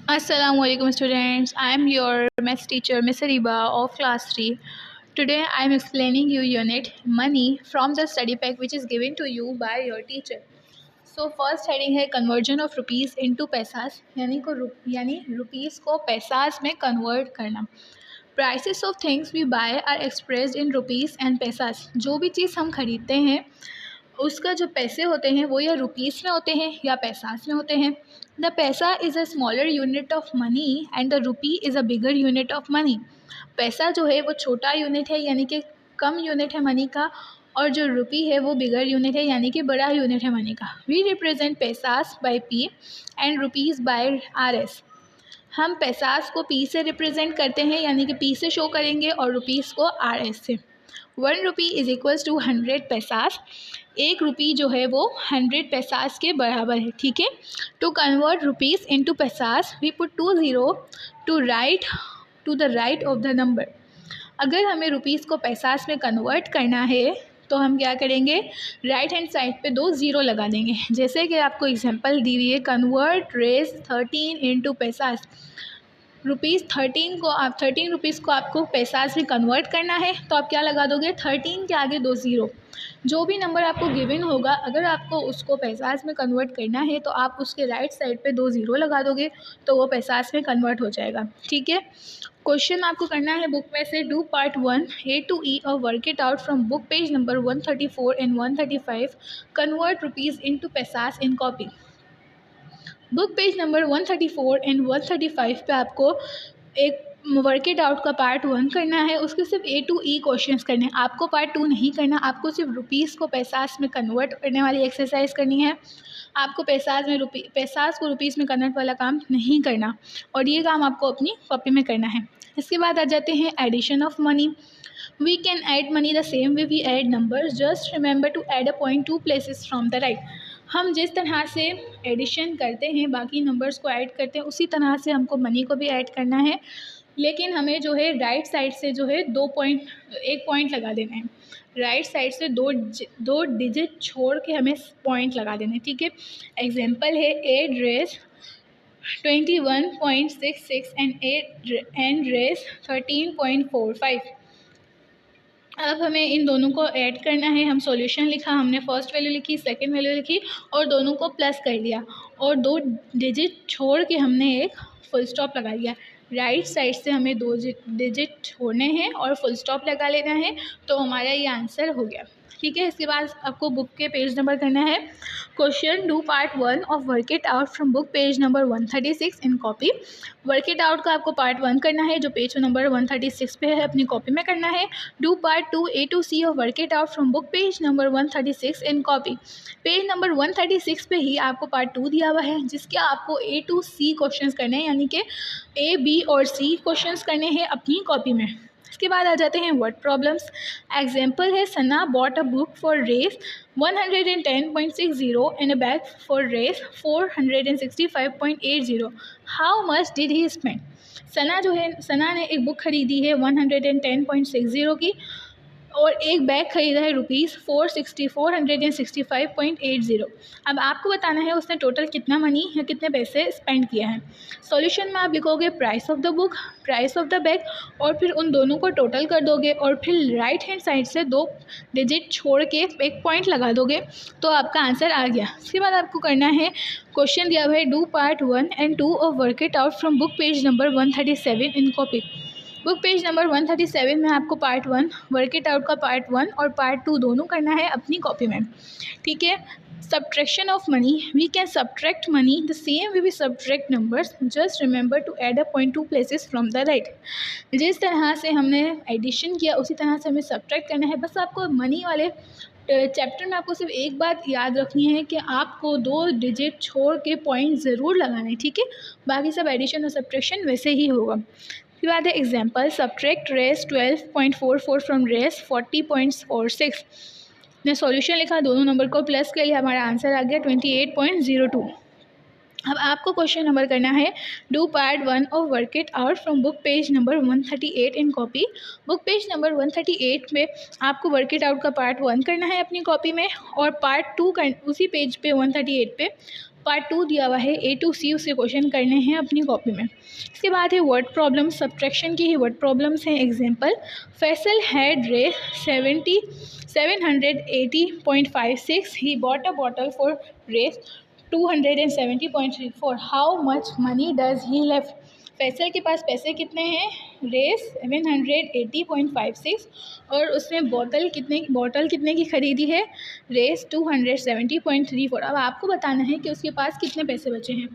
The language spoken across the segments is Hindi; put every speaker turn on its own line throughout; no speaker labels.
Assalamualaikum students. I am your maths teacher Miss Ariba of class 3. Today I am explaining you unit money from the study pack which is given to you by your teacher. So first heading है conversion of rupees into पैसास यानी rupees को पैसास में convert करना. Prices of things we buy are expressed in rupees and पैसास. जो भी चीज़ हम खरीदते हैं उसका जो पैसे होते हैं वो या रुपीस में होते हैं या पैसास में होते हैं. द पैसा is a smaller unit of money and the rupee is a bigger unit of money. पैसा जो है वो छोटा यूनिट है यानी कि कम यूनिट है मनी का, और जो रुपी है वो बिगर यूनिट है यानी कि बड़ा यूनिट है मनी का. We represent paisas by P and rupees by R S. हम पैसास को पी से रिप्रेजेंट करते हैं यानी कि पी से शो करेंगे और रुपीज़ को आर एस से. 1 रुपी इज़ इक्वल्स टू 100 पैसास. 1 रुपी जो है वो 100 पैसास के बराबर है. ठीक है. To convert rupees into paisas we put 2 zero to the right of the number. अगर हमें रुपीज़ को पैसास में कन्वर्ट करना है तो हम क्या करेंगे, राइट हैंड साइड पे 2 ज़ीरो लगा देंगे. जैसे कि आपको एग्जांपल दी हुई है, कन्वर्ट रेस 13 इनटू पैसास. ₹13 को आप 13 रुपीज़ को आपको पैसास में कन्वर्ट करना है तो आप क्या लगा दोगे, 13 के आगे 2 ज़ीरो. जो भी नंबर आपको गिवन होगा अगर आपको उसको पैसास में कन्वर्ट करना है तो आप उसके राइट साइड पे 2 ज़ीरो लगा दोगे तो वो पैसास में कन्वर्ट हो जाएगा. ठीक है. क्वेश्चन आपको करना है बुक में से do part 1 A to E और work it out from book page number 134 and 135. Convert rupees into paisas in copy. Book page number 134 and 135 पे आपको एक वर्क इट आउट का पार्ट 1 करना है. उसके सिर्फ A to E क्वेश्चंस करने हैं. आपको पार्ट 2 नहीं करना. आपको सिर्फ रुपीज़ को पैसास में कन्वर्ट करने वाली एक्सरसाइज करनी है. आपको पैसास को रुपीज़ में कन्वर्ट वाला काम नहीं करना, और ये काम आपको अपनी कॉपी में करना है. इसके बाद आ जाते हैं addition of money. We can add money the same way we add numbers. Just remember to add a point 2 places from the right. हम जिस तरह से एडिशन करते हैं, बाकी नंबर्स को ऐड करते हैं, उसी तरह से हमको मनी को भी ऐड करना है. लेकिन हमें जो है राइट साइड से जो है एक पॉइंट लगा देना है. राइट साइड से दो डिजिट छोड़ के हमें पॉइंट लगा देना है. ठीक है. एग्जांपल है ए ड्रेस 21.66 एंड रेस 13.45. अब हमें इन दोनों को ऐड करना है. हम सॉल्यूशन लिखा, हमने फर्स्ट वैल्यू लिखी, सेकंड वैल्यू लिखी और दोनों को प्लस कर दिया, और 2 डिजिट छोड़ के हमने एक फुल स्टॉप लगा दिया. राइट साइड से हमें 2 डिजिट छोड़ने हैं और फुल स्टॉप लगा लेना है, तो हमारा ये आंसर हो गया. ठीक है. इसके बाद आपको बुक के पेज नंबर करना है. Question do part 1 of work it out from book page number 136 in copy. Work it out का आपको पार्ट 1 करना है जो पेज नंबर 136 पे है, अपनी कॉपी में करना है. Do part 2 A to C of work it out from book page number 136 in copy. Page number 136 पे ही आपको पार्ट 2 दिया हुआ है जिसके आपको A to C क्वेश्चंस करने हैं, यानी कि A, B और C क्वेश्चंस करने हैं अपनी कॉपी में. इसके बाद आ जाते हैं वर्ड प्रॉब्लम्स. एग्जाम्पल है, Sana bought a book for Rs 110.60 and a bag for Rs 465.80. How much did he spend. Sana ने एक बुक खरीदी है 110.60 की और एक बैग खरीदा है ₹465.80. अब आपको बताना है उसने टोटल कितना मनी या कितने पैसे स्पेंड किया है. सॉल्यूशन में आप लिखोगे price of the book, price of the bag, और फिर उन दोनों को टोटल कर दोगे और फिर राइट हैंड साइड से 2 डिजिट छोड़ के एक पॉइंट लगा दोगे तो आपका आंसर आ गया. उसके बाद आपको करना है, क्वेश्चन दिया हुआ है do part 1 and 2 of work it out from book page number 137 in copy. Book page number 137 में आपको पार्ट 1 वर्क इट आउट का पार्ट 1 और पार्ट 2 दोनों करना है अपनी कॉपी में. ठीक है. Subtraction of money. We can subtract money the same way we subtract numbers. Just remember to add a point 2 places from the right. जिस तरह से हमने एडिशन किया उसी तरह से हमें सब्ट्रैक्ट करना है. बस आपको मनी वाले चैप्टर में आपको सिर्फ एक बात याद रखनी है कि आपको 2 डिजिट छोड़ के पॉइंट ज़रूर लगाना है. ठीक है. बाकी सब एडिशन और सब्ट्रैक्शन वैसे ही होगा. फिर बाद example, subtract Rs 12.44 from Rs 40.46. ने सॉल्यूशन लिखा, दोनों नंबर को प्लस कर लिया, हमारा आंसर आ गया 28.02. अब आपको क्वेश्चन नंबर करना है do part 1 of work it out from book page number 138 in copy. Book page number 138 में आपको वर्क इट आउट का पार्ट 1 करना है अपनी कॉपी में, और पार्ट 2 उसी पेज पे 138 पे पार्ट 2 दिया हुआ है A to C, उसके क्वेश्चन करने हैं अपनी कॉपी में। इसके बाद है वर्ड प्रॉब्लम, सब्ट्रैक्शन की ही वर्ड प्रॉब्लम्स हैं। Example, Faisal had Rs 780.56, he bought a bottle for Rs 270.34, how much money does he left. Faisal के पास पैसे कितने हैं, रेस 780.56, और उसने बॉटल कितने की ख़रीदी है, रेस 270.34। अब आपको बताना है कि उसके पास कितने पैसे बचे हैं।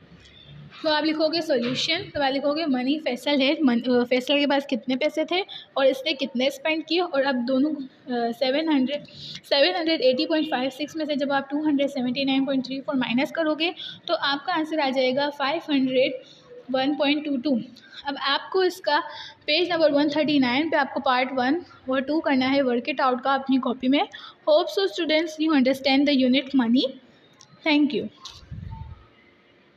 तो आप लिखोगे सॉल्यूशन, तो आप लिखोगे मनी फैसल है, फैसल के पास कितने पैसे थे और इसने कितने स्पेंड किए, और अब दोनों 780.56 में से जब आप 279.34 माइनस करोगे तो आपका आंसर आ जाएगा 501.22। अब आपको इसका पेज नंबर 139 पे आपको पार्ट 1 और 2 करना है, वर्क इट आउट का अपनी कॉपी में। Hope so students you understand the unit money. Thank you.